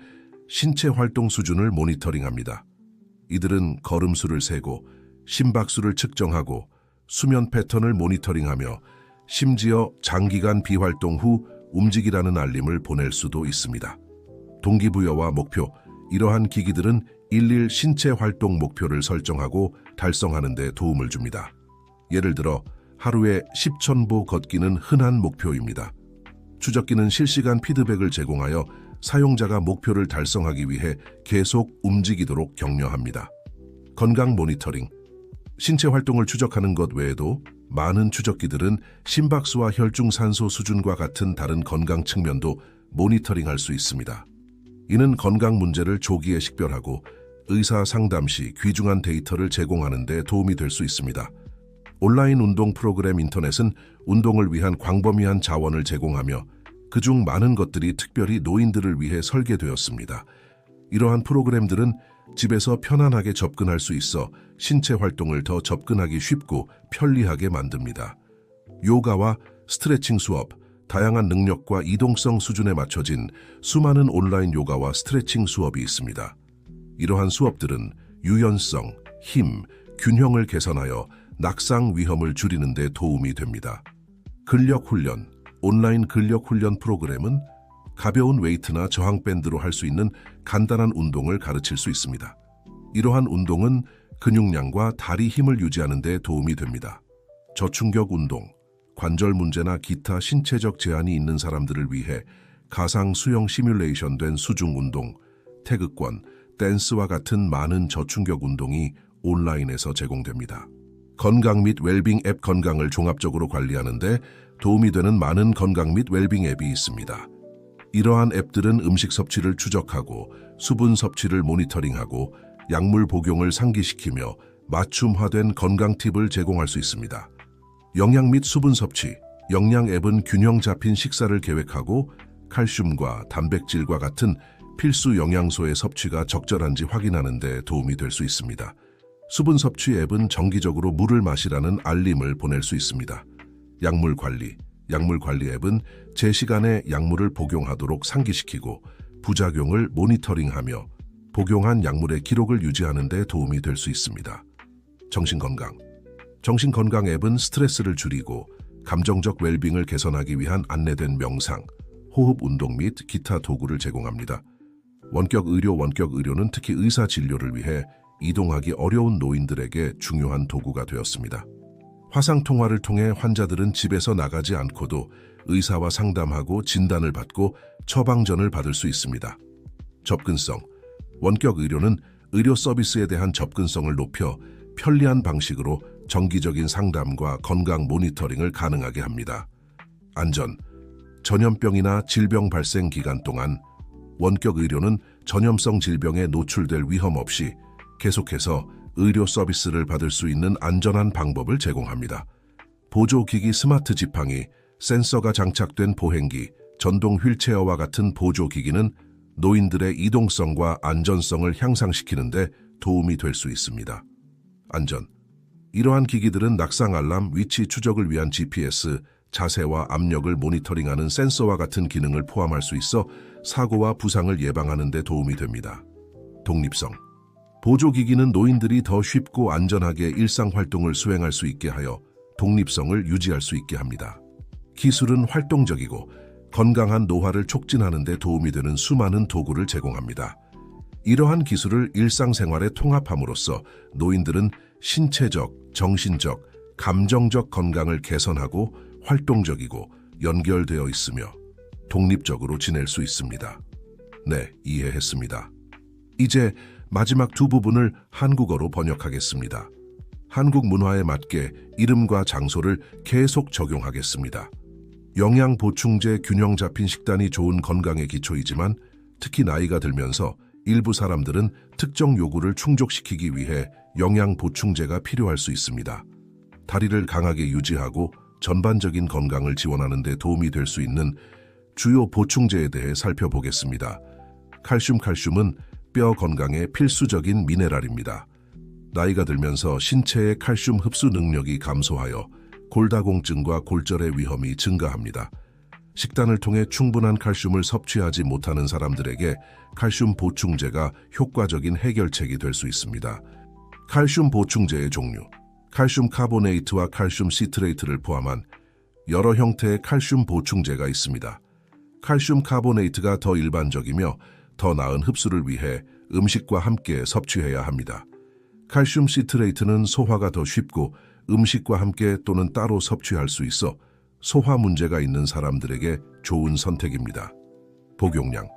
신체 활동 수준을 모니터링합니다. 이들은 걸음수를 세고 심박수를 측정하고 수면 패턴을 모니터링하며 심지어 장기간 비활동 후 움직이라는 알림을 보낼 수도 있습니다. 동기부여와 목표. 이러한 기기들은 일일 신체 활동 목표를 설정하고 달성하는 데 도움을 줍니다. 예를 들어 하루에 10,000보 걷기는 흔한 목표입니다. 추적기는 실시간 피드백을 제공하여 사용자가 목표를 달성하기 위해 계속 움직이도록 격려합니다. 건강 모니터링. 신체 활동을 추적하는 것 외에도 많은 추적기들은 심박수와 혈중산소 수준과 같은 다른 건강 측면도 모니터링할 수 있습니다. 이는 건강 문제를 조기에 식별하고 의사 상담 시 귀중한 데이터를 제공하는 데 도움이 될 수 있습니다. 온라인 운동 프로그램. 인터넷은 운동을 위한 광범위한 자원을 제공하며 그중 많은 것들이 특별히 노인들을 위해 설계되었습니다. 이러한 프로그램들은 집에서 편안하게 접근할 수 있어 신체 활동을 더 접근하기 쉽고 편리하게 만듭니다. 요가와 스트레칭 수업. 다양한 능력과 이동성 수준에 맞춰진 수많은 온라인 요가와 스트레칭 수업이 있습니다. 이러한 수업들은 유연성, 힘, 균형을 개선하여 낙상 위험을 줄이는 데 도움이 됩니다. 근력 훈련. 온라인 근력 훈련 프로그램은 가벼운 웨이트나 저항 밴드로 할 수 있는 간단한 운동을 가르칠 수 있습니다. 이러한 운동은 근육량과 다리 힘을 유지하는 데 도움이 됩니다. 저충격 운동, 관절 문제나 기타 신체적 제한이 있는 사람들을 위해 가상 수영 시뮬레이션 된 수중 운동, 태극권, 댄스와 같은 많은 저충격 운동이 온라인에서 제공됩니다. 건강 및 웰빙 앱 건강을 종합적으로 관리하는 데 도움이 되는 많은 건강 및 웰빙 앱이 있습니다. 이러한 앱들은 음식 섭취를 추적하고 수분 섭취를 모니터링하고 약물 복용을 상기시키며 맞춤화된 건강 팁을 제공할 수 있습니다. 영양 및 수분 섭취, 영양 앱은 균형 잡힌 식사를 계획하고 칼슘과 단백질과 같은 필수 영양소의 섭취가 적절한지 확인하는 데 도움이 될 수 있습니다. 수분 섭취 앱은 정기적으로 물을 마시라는 알림을 보낼 수 있습니다. 약물 관리 앱은 제 시간에 약물을 복용하도록 상기시키고 부작용을 모니터링하며 복용한 약물의 기록을 유지하는 데 도움이 될 수 있습니다. 정신건강 앱은 스트레스를 줄이고 감정적 웰빙을 개선하기 위한 안내된 명상, 호흡 운동 및 기타 도구를 제공합니다. 원격 의료는 특히 의사 진료를 위해 이동하기 어려운 노인들에게 중요한 도구가 되었습니다. 화상통화를 통해 환자들은 집에서 나가지 않고도 의사와 상담하고 진단을 받고 처방전을 받을 수 있습니다. 접근성, 원격 의료는 의료 서비스에 대한 접근성을 높여 편리한 방식으로 정기적인 상담과 건강 모니터링을 가능하게 합니다. 안전, 전염병이나 질병 발생 기간 동안 원격 의료는 전염성 질병에 노출될 위험 없이 계속해서 의료 서비스를 받을 수 있는 안전한 방법을 제공합니다. 보조기기 스마트 지팡이, 센서가 장착된 보행기, 전동 휠체어와 같은 보조기기는 노인들의 이동성과 안전성을 향상시키는 데 도움이 될 수 있습니다. 안전. 이러한 기기들은 낙상 알람, 위치 추적을 위한 GPS, 자세와 압력을 모니터링하는 센서와 같은 기능을 포함할 수 있어 사고와 부상을 예방하는 데 도움이 됩니다. 독립성. 보조기기는 노인들이 더 쉽고 안전하게 일상활동을 수행할 수 있게 하여 독립성을 유지할 수 있게 합니다. 기술은 활동적이고 건강한 노화를 촉진하는 데 도움이 되는 수많은 도구를 제공합니다. 이러한 기술을 일상생활에 통합함으로써 노인들은 신체적, 정신적, 감정적 건강을 개선하고 활동적이고 연결되어 있으며 독립적으로 지낼 수 있습니다. 네, 이해했습니다. 이제 마지막 두 부분을 한국어로 번역하겠습니다. 한국 문화에 맞게 이름과 장소를 계속 적용하겠습니다. 영양 보충제 균형 잡힌 식단이 좋은 건강의 기초이지만 특히 나이가 들면서 일부 사람들은 특정 요구를 충족시키기 위해 영양 보충제가 필요할 수 있습니다. 다리를 강하게 유지하고 전반적인 건강을 지원하는 데 도움이 될 수 있는 주요 보충제에 대해 살펴보겠습니다. 칼슘은 뼈 건강에 필수적인 미네랄입니다. 나이가 들면서 신체의 칼슘 흡수 능력이 감소하여 골다공증과 골절의 위험이 증가합니다. 식단을 통해 충분한 칼슘을 섭취하지 못하는 사람들에게 칼슘 보충제가 효과적인 해결책이 될 수 있습니다. 칼슘 보충제의 종류, 칼슘 카보네이트와 칼슘 시트레이트를 포함한 여러 형태의 칼슘 보충제가 있습니다. 칼슘 카보네이트가 더 일반적이며 더 나은 흡수를 위해 음식과 함께 섭취해야 합니다. 칼슘 시트레이트는 소화가 더 쉽고 음식과 함께 또는 따로 섭취할 수 있어 소화 문제가 있는 사람들에게 좋은 선택입니다. 복용량.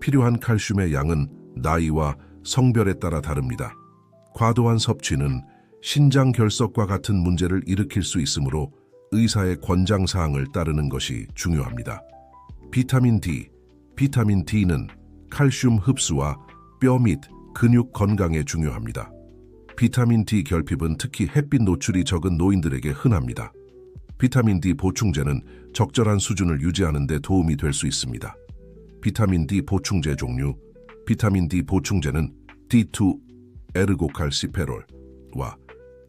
필요한 칼슘의 양은 나이와 성별에 따라 다릅니다. 과도한 섭취는 신장 결석과 같은 문제를 일으킬 수 있으므로 의사의 권장 사항을 따르는 것이 중요합니다. 비타민 D는 칼슘 흡수와 뼈 및 근육 건강에 중요합니다. 비타민 D 결핍은 특히 햇빛 노출이 적은 노인들에게 흔합니다. 비타민 D 보충제는 적절한 수준을 유지하는 데 도움이 될 수 있습니다. 비타민 D 보충제 종류. 비타민 D 보충제는 D2 에르고칼시페롤과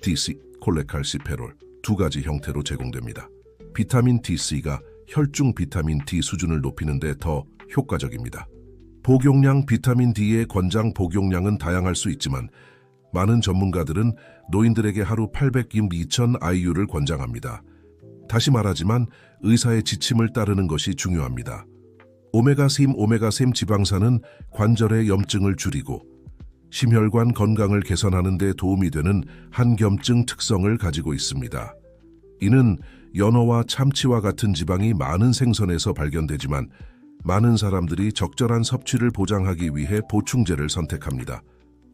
DC 콜레칼시페롤 두 가지 형태로 제공됩니다. 비타민 DC가 혈중 비타민 D 수준을 높이는 데 더 효과적입니다. 복용량. 비타민 D의 권장 복용량은 다양할 수 있지만 많은 전문가들은 노인들에게 하루 800, 2000 IU를 권장합니다. 다시 말하지만 의사의 지침을 따르는 것이 중요합니다. 오메가3 지방산은 관절의 염증을 줄이고 심혈관 건강을 개선하는 데 도움이 되는 한겸증 특성을 가지고 있습니다. 이는 연어와 참치와 같은 지방이 많은 생선에서 발견되지만 많은 사람들이 적절한 섭취를 보장하기 위해 보충제를 선택합니다.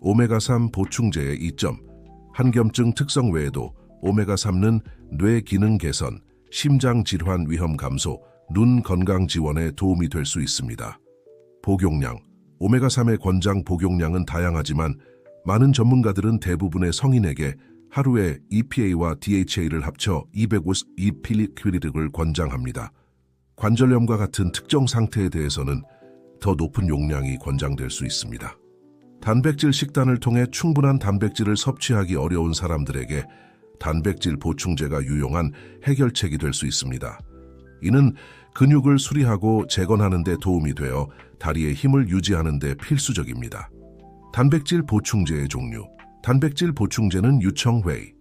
오메가3 보충제의 이점, 한겸증 특성 외에도 오메가3는 뇌 기능 개선, 심장 질환 위험 감소, 눈 건강 지원에 도움이 될 수 있습니다. 복용량, 오메가3의 권장 복용량은 다양하지만 많은 전문가들은 대부분의 성인에게 하루에 EPA와 DHA를 합쳐 252mg을 권장합니다. 관절염과 같은 특정 상태에 대해서는 더 높은 용량이 권장될 수 있습니다. 단백질 식단을 통해 충분한 단백질을 섭취하기 어려운 사람들에게 단백질 보충제가 유용한 해결책이 될 수 있습니다. 이는 근육을 수리하고 재건하는 데 도움이 되어 다리의 힘을 유지하는 데 필수적입니다. 단백질 보충제의 종류. 단백질 보충제는 유청회의,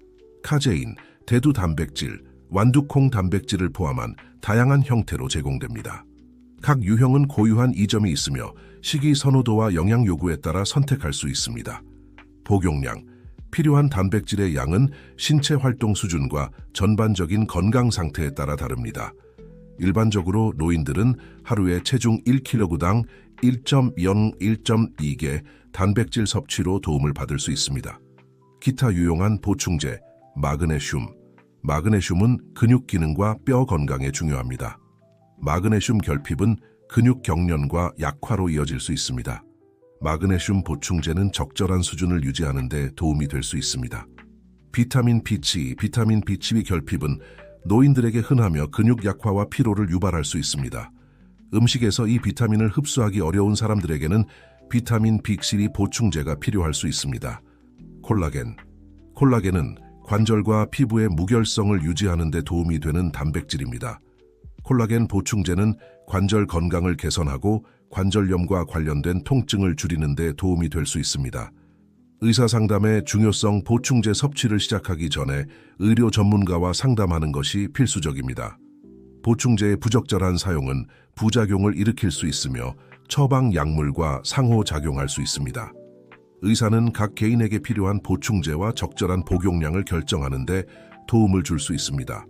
카제인, 대두 단백질, 완두콩 단백질을 포함한 다양한 형태로 제공됩니다. 각 유형은 고유한 이점이 있으며 식이 선호도와 영양 요구에 따라 선택할 수 있습니다. 복용량, 필요한 단백질의 양은 신체 활동 수준과 전반적인 건강 상태에 따라 다릅니다. 일반적으로 노인들은 하루에 체중 1kg당 1.2개 단백질 섭취로 도움을 받을 수 있습니다. 기타 유용한 보충제, 마그네슘. 마그네슘은 근육 기능과 뼈 건강에 중요합니다. 마그네슘 결핍은 근육 경련과 약화로 이어질 수 있습니다. 마그네슘 보충제는 적절한 수준을 유지하는 데 도움이 될 수 있습니다. 비타민 B12 결핍은 노인들에게 흔하며 근육 약화와 피로를 유발할 수 있습니다. 음식에서 이 비타민을 흡수하기 어려운 사람들에게는 비타민 B12 보충제가 필요할 수 있습니다. 콜라겐은 관절과 피부의 무결성을 유지하는 데 도움이 되는 단백질입니다. 콜라겐 보충제는 관절 건강을 개선하고 관절염과 관련된 통증을 줄이는 데 도움이 될 수 있습니다. 의사상담의 중요성, 보충제 섭취를 시작하기 전에 의료 전문가와 상담하는 것이 필수적입니다. 보충제의 부적절한 사용은 부작용을 일으킬 수 있으며 처방 약물과 상호작용할 수 있습니다. 의사는 각 개인에게 필요한 보충제와 적절한 복용량을 결정하는 데 도움을 줄 수 있습니다.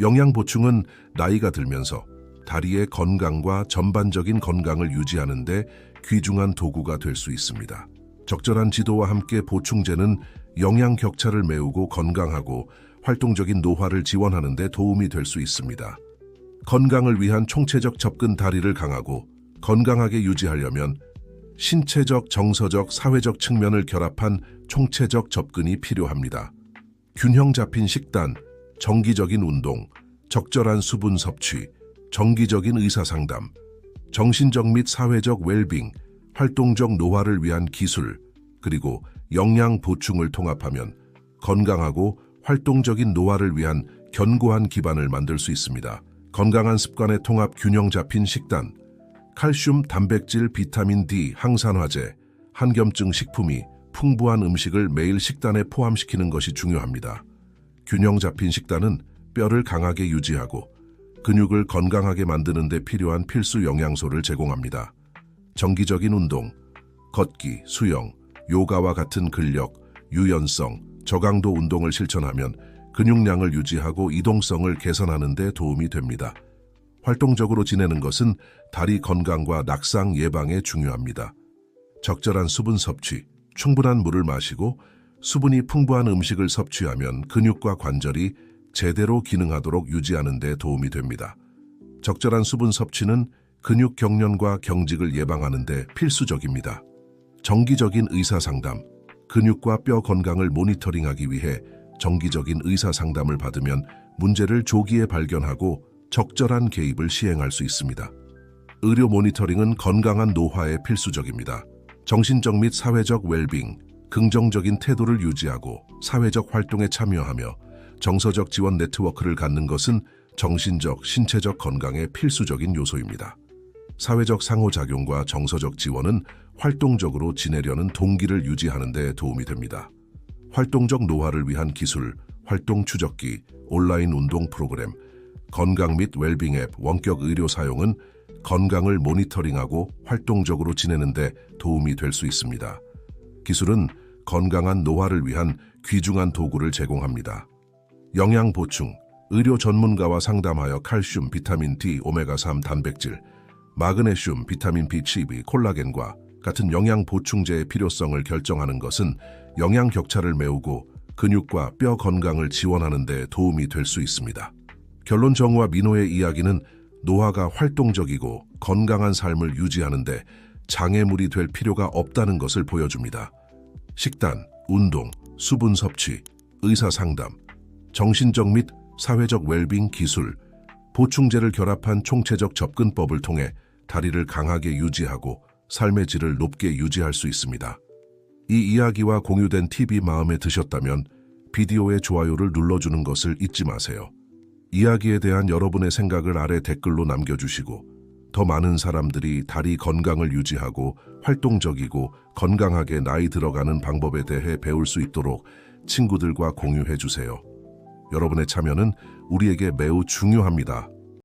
영양 보충은 나이가 들면서 다리의 건강과 전반적인 건강을 유지하는 데 귀중한 도구가 될 수 있습니다. 적절한 지도와 함께 보충제는 영양 격차를 메우고 건강하고 활동적인 노화를 지원하는 데 도움이 될 수 있습니다. 건강을 위한 총체적 접근, 다리를 강하고 건강하게 유지하려면 신체적, 정서적, 사회적 측면을 결합한 총체적 접근이 필요합니다. 균형 잡힌 식단, 정기적인 운동, 적절한 수분 섭취, 정기적인 의사상담, 정신적 및 사회적 웰빙, 활동적 노화를 위한 기술, 그리고 영양 보충을 통합하면 건강하고 활동적인 노화를 위한 견고한 기반을 만들 수 있습니다. 건강한 습관의 통합, 균형 잡힌 식단, 칼슘, 단백질, 비타민 D, 항산화제, 한겸증 식품이 풍부한 음식을 매일 식단에 포함시키는 것이 중요합니다. 균형 잡힌 식단은 뼈를 강하게 유지하고 근육을 건강하게 만드는 데 필요한 필수 영양소를 제공합니다. 정기적인 운동, 걷기, 수영, 요가와 같은 근력, 유연성, 저강도 운동을 실천하면 근육량을 유지하고 이동성을 개선하는 데 도움이 됩니다. 활동적으로 지내는 것은 다리 건강과 낙상 예방에 중요합니다. 적절한 수분 섭취, 충분한 물을 마시고 수분이 풍부한 음식을 섭취하면 근육과 관절이 제대로 기능하도록 유지하는 데 도움이 됩니다. 적절한 수분 섭취는 근육 경련과 경직을 예방하는 데 필수적입니다. 정기적인 의사상담, 근육과 뼈 건강을 모니터링하기 위해 정기적인 의사상담을 받으면 문제를 조기에 발견하고 적절한 개입을 시행할 수 있습니다. 의료 모니터링은 건강한 노화에 필수적입니다. 정신적 및 사회적 웰빙, 긍정적인 태도를 유지하고 사회적 활동에 참여하며 정서적 지원 네트워크를 갖는 것은 정신적, 신체적 건강의 필수적인 요소입니다. 사회적 상호작용과 정서적 지원은 활동적으로 지내려는 동기를 유지하는 데 도움이 됩니다. 활동적 노화를 위한 기술, 활동 추적기, 온라인 운동 프로그램, 건강 및 웰빙 앱 원격 의료 사용은 건강을 모니터링하고 활동적으로 지내는 데 도움이 될 수 있습니다. 기술은 건강한 노화를 위한 귀중한 도구를 제공합니다. 영양 보충, 의료 전문가와 상담하여 칼슘, 비타민 D, 오메가3 단백질, 마그네슘, 비타민 B12, 콜라겐과 같은 영양 보충제의 필요성을 결정하는 것은 영양 격차를 메우고 근육과 뼈 건강을 지원하는 데 도움이 될 수 있습니다. 결론 정우와 민호의 이야기는 노화가 활동적이고 건강한 삶을 유지하는 데 장애물이 될 필요가 없다는 것을 보여줍니다. 식단, 운동, 수분 섭취, 의사 상담, 정신적 및 사회적 웰빙 기술, 보충제를 결합한 총체적 접근법을 통해 다리를 강하게 유지하고 삶의 질을 높게 유지할 수 있습니다. 이 이야기와 공유된 팁이 마음에 드셨다면 비디오의 좋아요를 눌러주는 것을 잊지 마세요. 이야기에 대한 여러분의 생각을 아래 댓글로 남겨주시고 더 많은 사람들이 다리 건강을 유지하고 활동적이고 건강하게 나이 들어가는 방법에 대해 배울 수 있도록 친구들과 공유해 주세요. 여러분의 참여는 우리에게 매우 중요합니다.